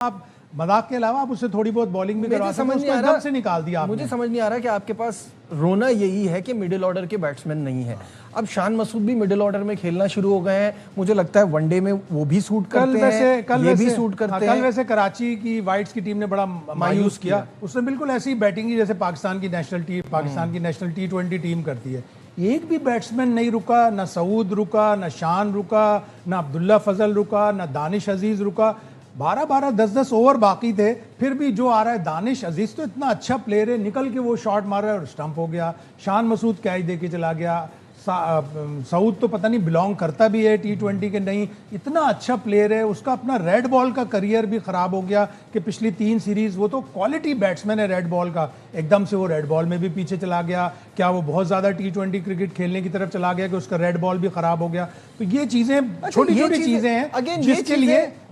आप मजाक के अलावा आप उससे थोड़ी बहुत बॉलिंग भी करवा सकते हैं, उसको एकदम से निकाल दिया आपने। मुझे समझ नहीं आ रहा कि आपके पास रोना यही है कि मिडिल ऑर्डर के बैट्समैन नहीं है। अब शान मसूद भी मिडिल ऑर्डर में खेलना शुरू हो गए हैं, मुझे लगता है वनडे में वो भी सूट करते हैं, ये भी सूट करते हैं। कल वैसे कराची की वाइट्स की टीम ने बड़ा मायूस किया, उसने बिल्कुल ऐसी बैटिंग की जैसे पाकिस्तान की नेशनल T20 टीम करती है। एक भी बैट्समैन नहीं रुका, ना सऊद रुका, ना शान रुका, ना अब्दुल्ला फजल रुका, ना दानिश अजीज रुका। 12-12 10-10 ओवर बाकी थे, फिर भी जो आ रहा है दानिश अजीज तो इतना अच्छा प्लेयर है, निकल के वो शॉट मार रहा है और स्टंप हो गया। शान मसूद कैच दे के चला गया। सऊद तो पता नहीं बिलोंग करता भी है T20 के नहीं, इतना अच्छा प्लेयर है। उसका अपना रेड बॉल का करियर भी खराब हो गया कि पिछली 3 सीरीज वो तो क्वालिटी बैट्समैन है रेड बॉल का, एकदम से वो रेड बॉल में भी पीछे चला गया। क्या वो बहुत ज्यादा T20 क्रिकेट खेलने की तरफ चला गया कि उसका रेड बॉल भी खराब हो गया। तो ये चीजें छोटी छोटी चीजें हैं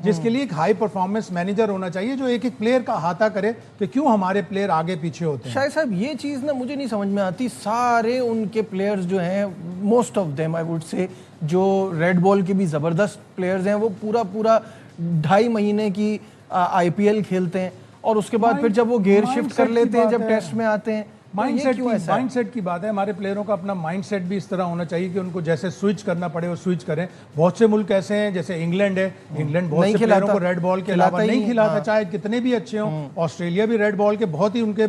जिसके लिए एक हाई परफॉर्मेंस मैनेजर होना चाहिए जो एक एक प्लेयर का अहाता करे कि क्यों हमारे प्लेयर आगे पीछे होते हैं। शायद साहब ये चीज ना मुझे नहीं समझ में आती, सारे उनके प्लेयर्स जो हैं, most of them I would say, जो रेड बॉल के भी जबरदस्त प्लेयर्स हैं, वो पूरा 2.5 महीने की IPL खेलते हैं और उसके बाद फिर जब वो गेयर शिफ्ट कर लेते हैं, जब टेस्ट में आते हैं। माइंडसेट की बात है। हमारे प्लेयरों का अपना माइंडसेट भी इस तरह होना चाहिए कि उनको जैसे स्विच करना पड़े वो स्विच करें। बहुत से मुल्क ऐसे हैं, जैसे इंग्लैंड है, इंग्लैंड बहुत से प्लेयरों को रेड बॉल के अलावा नहीं खिलाता, चाहे कितने भी अच्छे हों। ऑस्ट्रेलिया भी रेड बॉल के बहुत ही उनके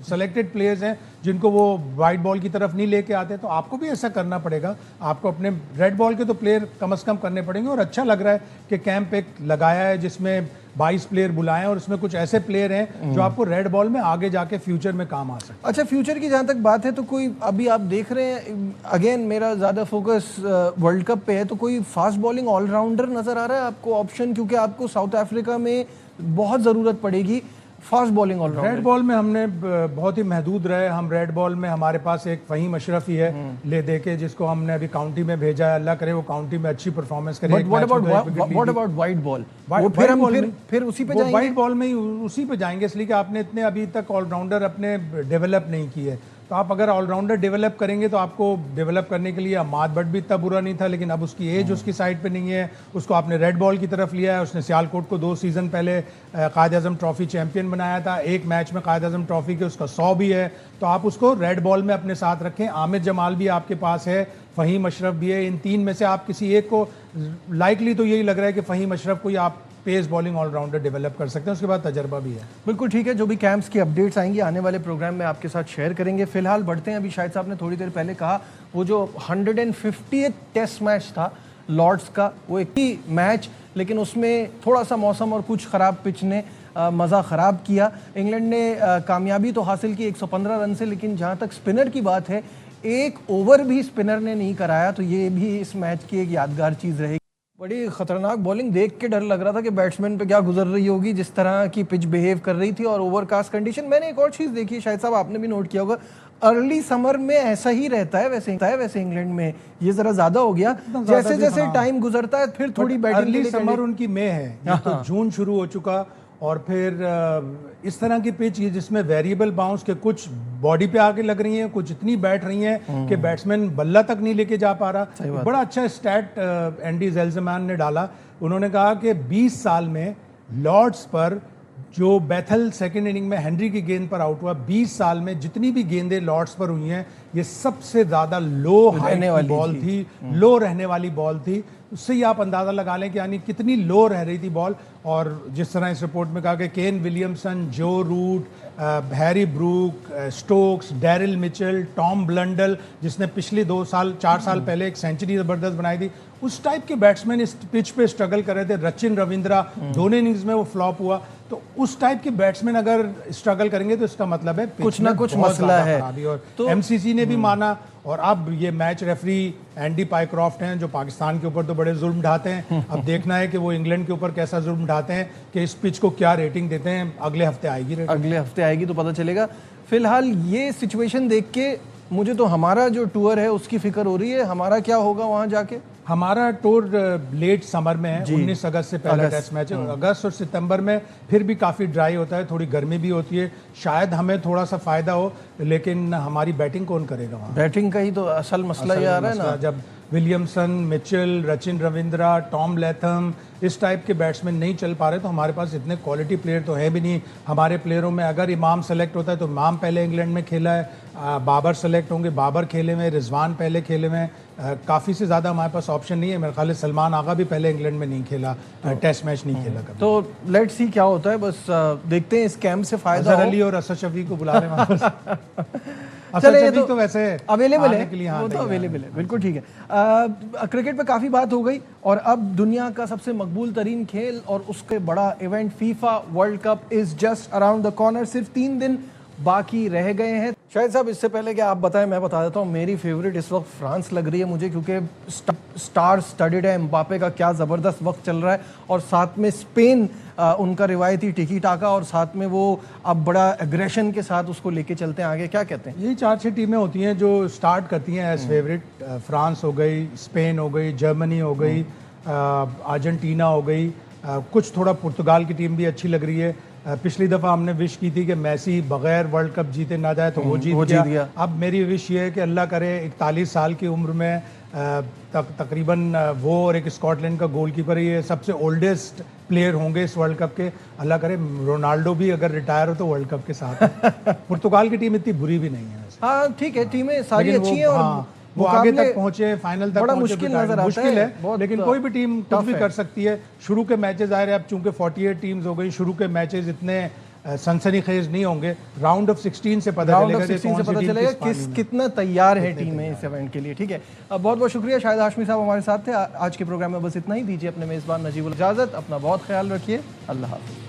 सेलेक्टेड प्लेयर्स हैं जिनको वो वाइट बॉल की तरफ नहीं लेके आते। तो आपको भी ऐसा करना पड़ेगा, आपको अपने रेड बॉल के तो प्लेयर कम से कम करने पड़ेंगे। और अच्छा लग रहा है कि कैंप एक लगाया है जिसमें 22 प्लेयर बुलाए और उसमें कुछ ऐसे प्लेयर हैं जो आपको रेड बॉल में आगे जाके फ्यूचर में काम आ सकते हैं। अच्छा, फ्यूचर की जहाँ तक बात है तो कोई अभी आप देख रहे हैं, अगेन मेरा ज़्यादा फोकस वर्ल्ड कप पे है, तो कोई फास्ट बॉलिंग ऑलराउंडर नज़र आ रहा है आपको ऑप्शन? क्योंकि आपको साउथ अफ्रीका में बहुत ज़रूरत पड़ेगी fast bowling allrounder. Red ball में हमने बहुत ही महदूद रहे। हम रेड बॉल में हमारे पास एक फ़हीम अशरफ ही है ले दे के, जिसको हमने अभी काउंटी में भेजा है। अल्लाह करे वो काउंटी में अच्छी परफॉर्मेंस करे। What about white ball? फिर उसी पे जाएंगे? वाइट बॉल में ही उसी पे जाएंगे, इसलिए कि आपने इतने अभी तक ऑलराउंडर अपने डेवलप नहीं किए। तो आप अगर ऑलराउंडर डेवलप करेंगे तो आपको डेवलप करने के लिए अमाद बट भी इतना बुरा नहीं था, लेकिन अब उसकी एज उसकी साइड पे नहीं है। उसको आपने रेड बॉल की तरफ लिया है। उसने सियालकोट को 2 सीज़न पहले कायद-ए-आज़म ट्रॉफी चैंपियन बनाया था। एक मैच में कायद-ए-आज़म ट्रॉफी के उसका 100 भी है। तो आप उसको रेड बॉल में अपने साथ रखें। आमिर जमाल भी आपके पास है, फ़हीम अशरफ भी है। इन 3 में से आप किसी एक को, लाइकली तो यही लग रहा है कि फ़हीम अशरफ को ही आप पेस बॉलिंग ऑलराउंडर डेवलप कर सकते हैं। उसके बाद तजर्बा भी है। बिल्कुल ठीक है, जो भी कैंप्स की अपडेट्स आएंगी आने वाले प्रोग्राम में आपके साथ शेयर करेंगे। फिलहाल बढ़ते हैं, अभी शाहिद साहब ने थोड़ी देर पहले कहा वो जो 150th टेस्ट मैच था लॉर्ड्स का, वो एक ही मैच, लेकिन उसमें थोड़ा सा मौसम और कुछ ख़राब पिच ने मज़ा ख़राब किया। इंग्लैंड ने कामयाबी तो हासिल की 115 रन से, लेकिन जहाँ तक स्पिनर की बात है, एक ओवर भी स्पिनर ने नहीं कराया। तो ये भी इस मैच की एक यादगार चीज़ रहेगी। बड़ी खतरनाक बॉलिंग देख के डर लग रहा था कि बैट्समैन पे क्या गुजर रही होगी, जिस तरह की पिच बिहेव कर रही थी और ओवरकास्ट कंडीशन। मैंने एक और चीज़ देखी, शायद साहब आपने भी नोट किया होगा, अर्ली समर में ऐसा ही रहता है। वैसे इंग्लैंड में ये जरा ज्यादा हो गया, जैसे जैसे टाइम गुजरता है फिर थोड़ी बैटिंग। अर्ली समर उनकी मई है, तो जून शुरू हो चुका। और फिर इस तरह की पिच जिसमें वेरिएबल बाउंस के कुछ बॉडी पे आके लग रही हैं, कुछ इतनी बैठ रही हैं कि बैट्समैन बल्ला तक नहीं लेके जा पा रहा। बड़ा अच्छा स्टैट एंडी ज़ेल्ज़मैन ने डाला। उन्होंने कहा कि 20 साल में लॉर्ड्स पर जो बैथल सेकंड इनिंग में हेनरी की गेंद पर आउट हुआ, 20 साल में जितनी भी गेंदें लॉर्ड्स पर हुई हैं, ये सबसे ज़्यादा लो हाइट बॉल थी, लो रहने वाली बॉल थी। उससे ही आप अंदाज़ा लगा लें कि यानी कितनी लो रह रही थी बॉल। और जिस तरह इस रिपोर्ट में कहा कि Kane Williamson, Joe Root, Harry Brook, Stokes, Daryl Mitchell, Tom Blundell, जिसने पिछले 4 साल पहले एक सेंचुरी ज़बरदस्त बनाई थी, उस टाइप के बैट्समैन इस पिच पे स्ट्रगल कर रहे थे। रचिन रविंद्रा दोनों इनिंग्स में वो फ्लॉप हुआ। तो उस टाइप के बैट्समैन अगर स्ट्रगल करेंगे तो इसका मतलब है कुछ ना कुछ मसला है। और तो MCC ने भी माना। और अब ये मैच रेफरी एंडी पाइक्रॉफ्ट हैं जो पाकिस्तान के ऊपर तो बड़े जुल्म ढाते हैं। अब देखना है कि वो इंग्लैंड के ऊपर कैसा जुल्म ढाते हैं, कि इस पिच को क्या रेटिंग देते हैं। अगले हफ्ते आएगी तो पता चलेगा। फिलहाल ये सिचुएशन देख के मुझे तो हमारा जो टूर है उसकी फिक्र हो रही है, हमारा क्या होगा वहां जाके। हमारा टूर लेट समर में है, 19 अगस्त से पहला टेस्ट मैच है। अगस्त और सितंबर में फिर भी काफ़ी ड्राई होता है, थोड़ी गर्मी भी होती है, शायद हमें थोड़ा सा फ़ायदा हो, लेकिन हमारी बैटिंग कौन करेगा वहाँ? बैटिंग का ही तो असल मसला ये आ रहा है ना। जब Williamson, Mitchell, Rachin Ravindra, Tom Latham इस टाइप के बैट्समैन नहीं चल पा रहे, तो हमारे पास इतने क्वालिटी प्लेयर तो है भी नहीं। हमारे प्लेयरों में अगर इमाम सेलेक्ट होता है तो इमाम पहले इंग्लैंड में खेला है, बाबर सेलेक्ट होंगे, बाबर खेले हुए, रिजवान पहले खेले हुए, काफ़ी से ज़्यादा हमारे पास ऑप्शन नहीं है। मेरे ख्याल है सलमान आगा भी पहले इंग्लैंड में नहीं खेला, टेस्ट मैच नहीं खेला कभी। तो लेट्स सी क्या होता है, बस देखते हैं इस कैंप से फायदा अजहर अली और असद शफी को बुला रहे हैं। चले ये तो वैसे अवेलेबल है, हाँ, वो तो अवेलेबल है, बिल्कुल ठीक है। क्रिकेट पे काफ़ी बात हो गई और अब दुनिया का सबसे मकबूल तरीन खेल और उसके बड़ा event FIFA world cup is just around the corner. सिर्फ 3 दिन बाकी रह गए हैं। शायद साहब इससे पहले कि आप बताएं मैं बता देता हूँ, मेरी फेवरेट इस वक्त फ्रांस लग रही है मुझे, क्योंकि स्टार स्टडेड है, एम्बापे का क्या ज़बरदस्त वक्त चल रहा है, और साथ में स्पेन उनका रिवायती टिकी टाका, और साथ में वो अब बड़ा एग्रेशन के साथ उसको लेके चलते हैं आगे। क्या कहते हैं? यही 4-6 टीमें होती हैं जो स्टार्ट करती हैं एज फेवरेट। फ्रांस हो गई, स्पेन हो गई, जर्मनी हो गई, अर्जेंटीना हो गई, कुछ थोड़ा पुर्तगाल की टीम भी अच्छी लग रही है। पिछली दफ़ा हमने विश की थी कि मैसी बगैर वर्ल्ड कप जीते ना जाए, तो वो जीत गया। अब मेरी विश ये है कि अल्लाह करे 41 साल की उम्र में तकरीबन वो और एक स्कॉटलैंड का गोलकीपर, ये सबसे ओल्डेस्ट प्लेयर होंगे इस वर्ल्ड कप के। अल्लाह करे रोनाल्डो भी अगर रिटायर हो तो वर्ल्ड कप के साथ। पुर्तगाल की टीम इतनी बुरी भी नहीं है। हाँ ठीक है, टीमें सारी अच्छी हैं और वो आगे तक पहुंचे, फाइनल तक बड़ा पहुंचे, मुश्किल नजर आता मुश्किल है, लेकिन कोई भी टीम कुछ भी कर सकती है। शुरू के मैचेस आ रहे हैं, अब चूंकि 48 टीम्स हो गई, शुरू के मैचेस इतने सनसनीखेज नहीं होंगे। राउंड ऑफ 16 से पता चलेगा कितना तैयार है टीमें इस इवेंट के लिए। ठीक है, बहुत बहुत शुक्रिया। शाहिद हाशमी साहब हमारे साथ थे। आज के प्रोग्राम में बस इतना ही। दीजिए अपने मेजबान नजीबुल इजाजत। अपना बहुत ख्याल रखिए। अल्लाह हाफ़िज़।